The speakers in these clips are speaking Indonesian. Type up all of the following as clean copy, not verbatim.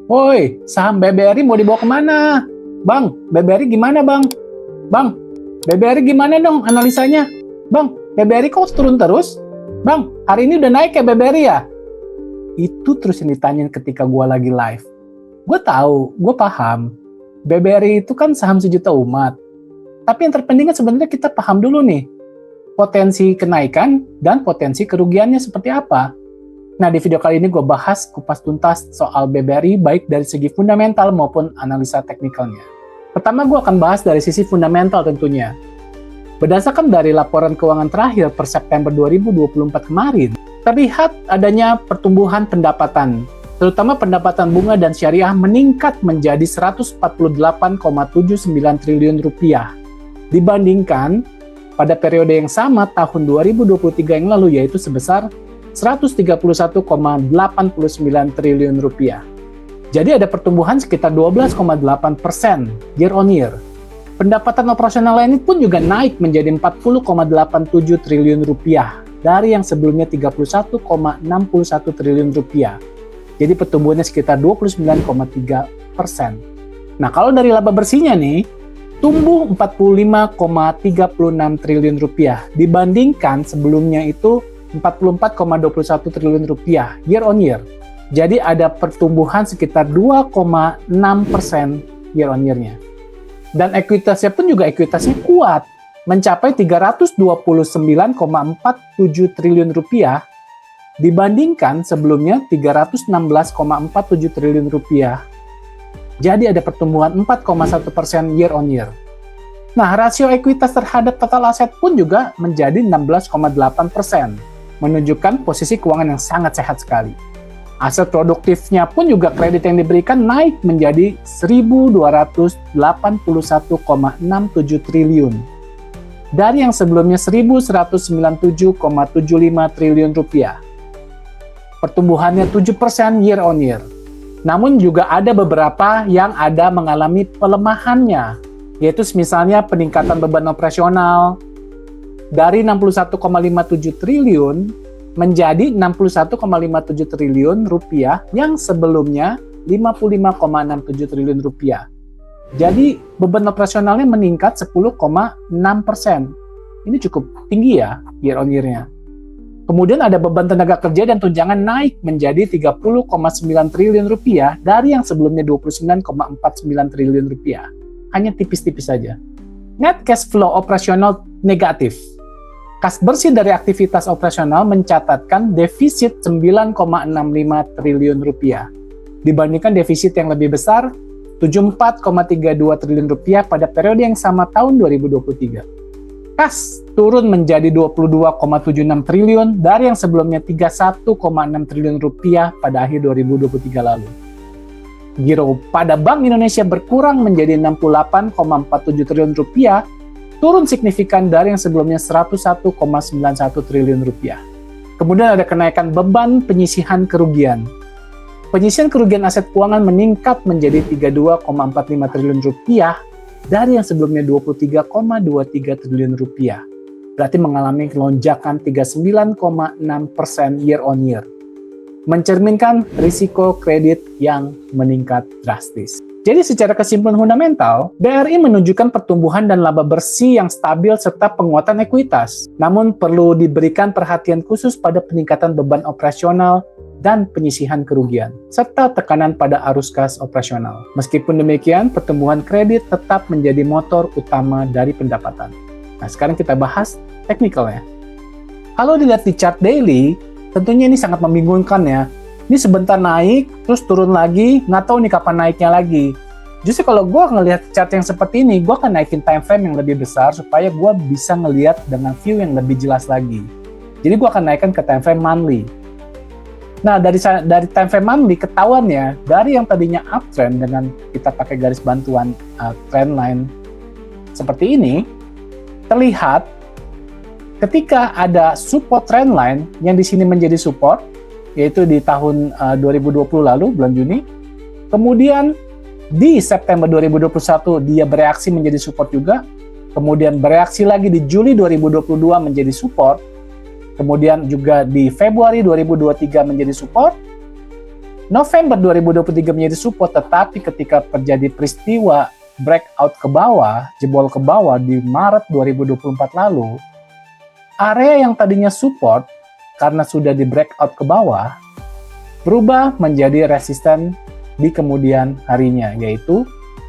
Woi, saham BBRI mau dibawa kemana? Bang, BBRI gimana bang? Bang, BBRI gimana dong analisanya? Bang, BBRI kok turun terus? Bang, hari ini udah naik ya BBRI ya? Itu terus yang ditanyain ketika gue lagi live. Gue tahu, gue paham. BBRI itu kan saham sejuta umat. Tapi yang terpenting kan sebenarnya kita paham dulu nih, potensi kenaikan dan potensi kerugiannya seperti apa. Nah, di video kali ini gue bahas kupas tuntas soal BBRI baik dari segi fundamental maupun analisa teknikalnya. Pertama, gue akan bahas dari sisi fundamental tentunya. Berdasarkan dari laporan keuangan terakhir per September 2024 kemarin, terlihat adanya pertumbuhan pendapatan, terutama pendapatan bunga dan syariah meningkat menjadi 148,79 triliun rupiah dibandingkan pada periode yang sama tahun 2023 yang lalu, yaitu sebesar 131,89 triliun rupiah. Jadi ada pertumbuhan sekitar 12,8% year on year. Pendapatan operasional lain pun juga naik menjadi 40,87 triliun rupiah dari yang sebelumnya 31,61 triliun rupiah. Jadi pertumbuhannya sekitar 29,3%. Nah, kalau dari laba bersihnya nih, tumbuh 45,36 triliun rupiah dibandingkan sebelumnya itu 44,21 triliun rupiah year on year. Jadi ada pertumbuhan sekitar 2,6% year on year-nya. Dan ekuitasnya pun juga ekuitasnya kuat, mencapai 329,47 triliun rupiah dibandingkan sebelumnya 316,47 triliun rupiah. Jadi ada pertumbuhan 4,1% year on year. Nah, rasio ekuitas terhadap total aset pun juga menjadi 16,8%, menunjukkan posisi keuangan yang sangat sehat sekali. Aset produktifnya pun juga kredit yang diberikan naik menjadi 1.281,67 triliun dari yang sebelumnya 1.197,75 triliun rupiah. Pertumbuhannya 7% year on year. Namun juga ada beberapa yang ada mengalami pelemahannya, yaitu misalnya peningkatan beban operasional dari 61,57 triliun menjadi 61,57 triliun rupiah yang sebelumnya 55,67 triliun rupiah. Jadi beban operasionalnya meningkat 10,6%. Ini cukup tinggi ya year on year-nya. Kemudian ada beban tenaga kerja dan tunjangan naik menjadi 30,9 triliun rupiah dari yang sebelumnya 29,49 triliun rupiah. Hanya tipis-tipis saja. Net cash flow operasional negatif. Kas bersih dari aktivitas operasional mencatatkan defisit 9,65 triliun rupiah dibandingkan defisit yang lebih besar 74,32 triliun rupiah pada periode yang sama tahun 2023. Kas turun menjadi 22,76 triliun dari yang sebelumnya 31,6 triliun rupiah pada akhir 2023 lalu. Giro pada Bank Indonesia berkurang menjadi 68,47 triliun rupiah, turun signifikan dari yang sebelumnya 101,91 triliun rupiah. Kemudian ada kenaikan beban penyisihan kerugian. Penyisihan kerugian aset keuangan meningkat menjadi 32,45 triliun rupiah dari yang sebelumnya 23,23 triliun rupiah. Berarti mengalami lonjakan 39,6% year on year. Mencerminkan risiko kredit yang meningkat drastis. Jadi secara kesimpulan fundamental, BRI menunjukkan pertumbuhan dan laba bersih yang stabil serta penguatan ekuitas. Namun perlu diberikan perhatian khusus pada peningkatan beban operasional dan penyisihan kerugian, serta tekanan pada arus kas operasional. Meskipun demikian, pertumbuhan kredit tetap menjadi motor utama dari pendapatan. Nah, sekarang kita bahas teknikalnya. Kalau dilihat di chart daily, tentunya ini sangat membingungkan ya. Ini sebentar naik, terus turun lagi, nggak tahu nih kapan naiknya lagi. Justru kalau gue ngelihat chart yang seperti ini, gue akan naikin time frame yang lebih besar supaya gue bisa ngelihat dengan view yang lebih jelas lagi. Jadi gue akan naikkan ke time frame monthly. Nah, dari time frame monthly ketahuannya, dari yang tadinya uptrend dengan kita pakai garis bantuan trend line seperti ini, terlihat ketika ada support trend line yang di sini menjadi support, yaitu di tahun 2020 lalu, bulan Juni. Kemudian di September 2021 dia bereaksi menjadi support juga. Kemudian bereaksi lagi di Juli 2022 menjadi support. Kemudian juga di Februari 2023 menjadi support. November 2023 menjadi support, tetapi ketika terjadi peristiwa breakout ke bawah, jebol ke bawah di Maret 2024 lalu, area yang tadinya support karena sudah di breakout ke bawah, berubah menjadi resisten di kemudian harinya, yaitu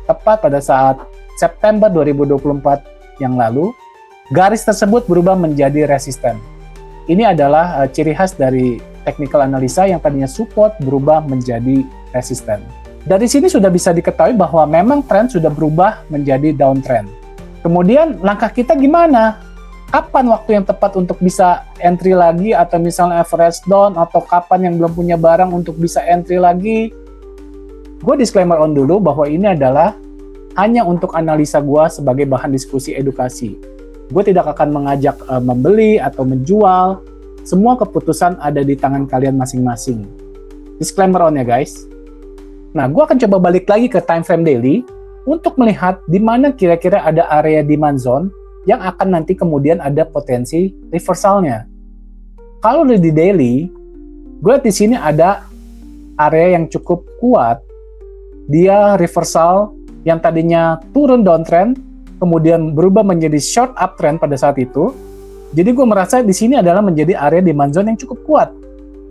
tepat pada saat September 2024 yang lalu, garis tersebut berubah menjadi resisten. Ini adalah ciri khas dari technical analisa yang tadinya support berubah menjadi resisten. Dari sini sudah bisa diketahui bahwa memang tren sudah berubah menjadi downtrend. Kemudian langkah kita gimana? Kapan waktu yang tepat untuk bisa entry lagi, atau misalnya average down, atau kapan yang belum punya barang untuk bisa entry lagi? Gue disclaimer on dulu bahwa ini adalah hanya untuk analisa gue sebagai bahan diskusi edukasi. Gue tidak akan mengajak membeli atau menjual. Semua keputusan ada di tangan kalian masing-masing. Disclaimer on ya guys. Nah, gue akan coba balik lagi ke time frame daily untuk melihat di mana kira-kira ada area demand zone yang akan nanti kemudian ada potensi reversalnya. Kalau di daily, gue lihat di sini ada area yang cukup kuat. Dia reversal yang tadinya turun downtrend, kemudian berubah menjadi short uptrend pada saat itu. Jadi gue merasa di sini adalah menjadi area demand zone yang cukup kuat.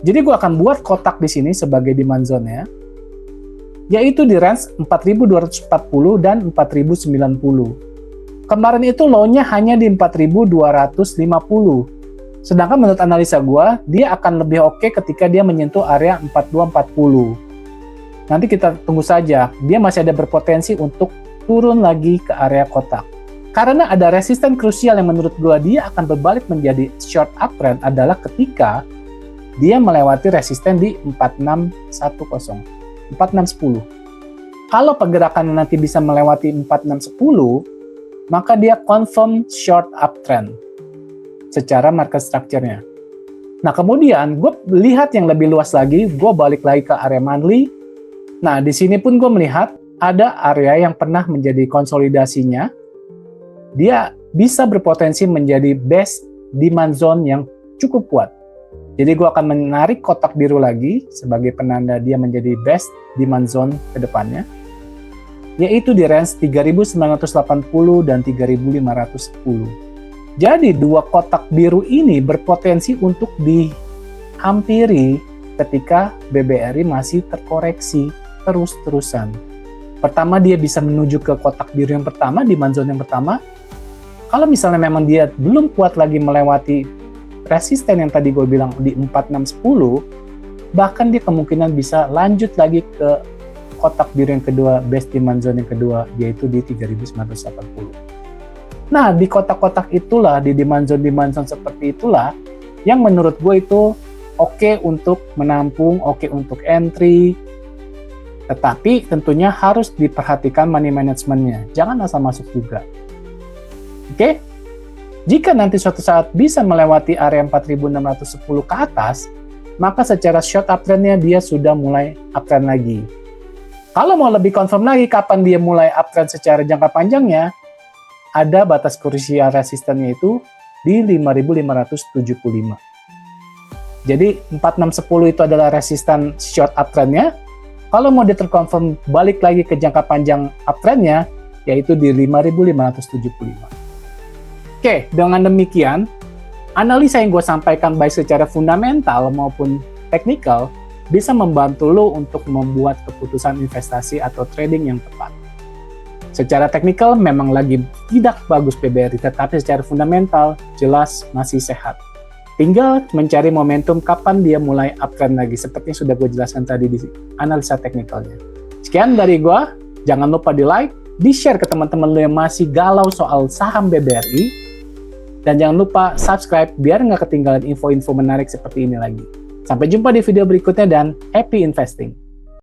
Jadi gue akan buat kotak di sini sebagai demand zone-nya, yaitu di range 4.240 dan 4.090. Kemarin itu low-nya hanya di 4.250. Sedangkan menurut analisa gue, dia akan lebih oke ketika dia menyentuh area 4.240. Nanti kita tunggu saja, dia masih ada berpotensi untuk turun lagi ke area kotak. Karena ada resisten krusial yang menurut gue dia akan berbalik menjadi short uptrend adalah ketika dia melewati resisten di 4610, 4610. Kalau pergerakan nanti bisa melewati 4610, maka dia confirm short uptrend secara market structure-nya. Nah, kemudian gue lihat yang lebih luas lagi, gue balik lagi ke area monthly. Nah, di sini pun gue melihat ada area yang pernah menjadi konsolidasinya. Dia bisa berpotensi menjadi best demand zone yang cukup kuat. Jadi gue akan menarik kotak biru lagi sebagai penanda dia menjadi best demand zone ke depannya, yaitu di range 3.980 dan 3.510. Jadi dua kotak biru ini berpotensi untuk dihampiri ketika BBRI masih terkoreksi terus-terusan. Pertama dia bisa menuju ke kotak biru yang pertama, demand zone yang pertama. Kalau misalnya memang dia belum kuat lagi melewati resisten yang tadi gue bilang di 4610, bahkan dia kemungkinan bisa lanjut lagi ke kotak biru yang kedua, best demand zone yang kedua, yaitu di 3.980. Nah, di kotak-kotak itulah, di demand zone seperti itulah, yang menurut gue itu oke untuk menampung, oke untuk entry, tetapi tentunya harus diperhatikan money management-nya. Jangan asal masuk juga. Oke? Jika nanti suatu saat bisa melewati area 4.610 ke atas, maka secara short uptrend-nya dia sudah mulai uptrend lagi. Kalau mau lebih confirm lagi kapan dia mulai uptrend secara jangka panjangnya, ada batas krusial resistennya itu di 5.575. Jadi 4610 itu adalah resisten short uptrend-nya. Kalau mau terconfirm balik lagi ke jangka panjang uptrend-nya, yaitu di 5.575. Oke, dengan demikian, analisa yang gue sampaikan baik secara fundamental maupun teknikal bisa membantu lo untuk membuat keputusan investasi atau trading yang tepat. Secara teknikal memang lagi tidak bagus BBRI, tetapi secara fundamental jelas masih sehat. Tinggal mencari momentum kapan dia mulai uptrend lagi, seperti yang sudah gue jelaskan tadi di analisa teknikalnya. Sekian dari gue, jangan lupa di like, di share ke teman-teman lo yang masih galau soal saham BBRI, dan jangan lupa subscribe biar nggak ketinggalan info-info menarik seperti ini lagi. Sampai jumpa di video berikutnya dan happy investing!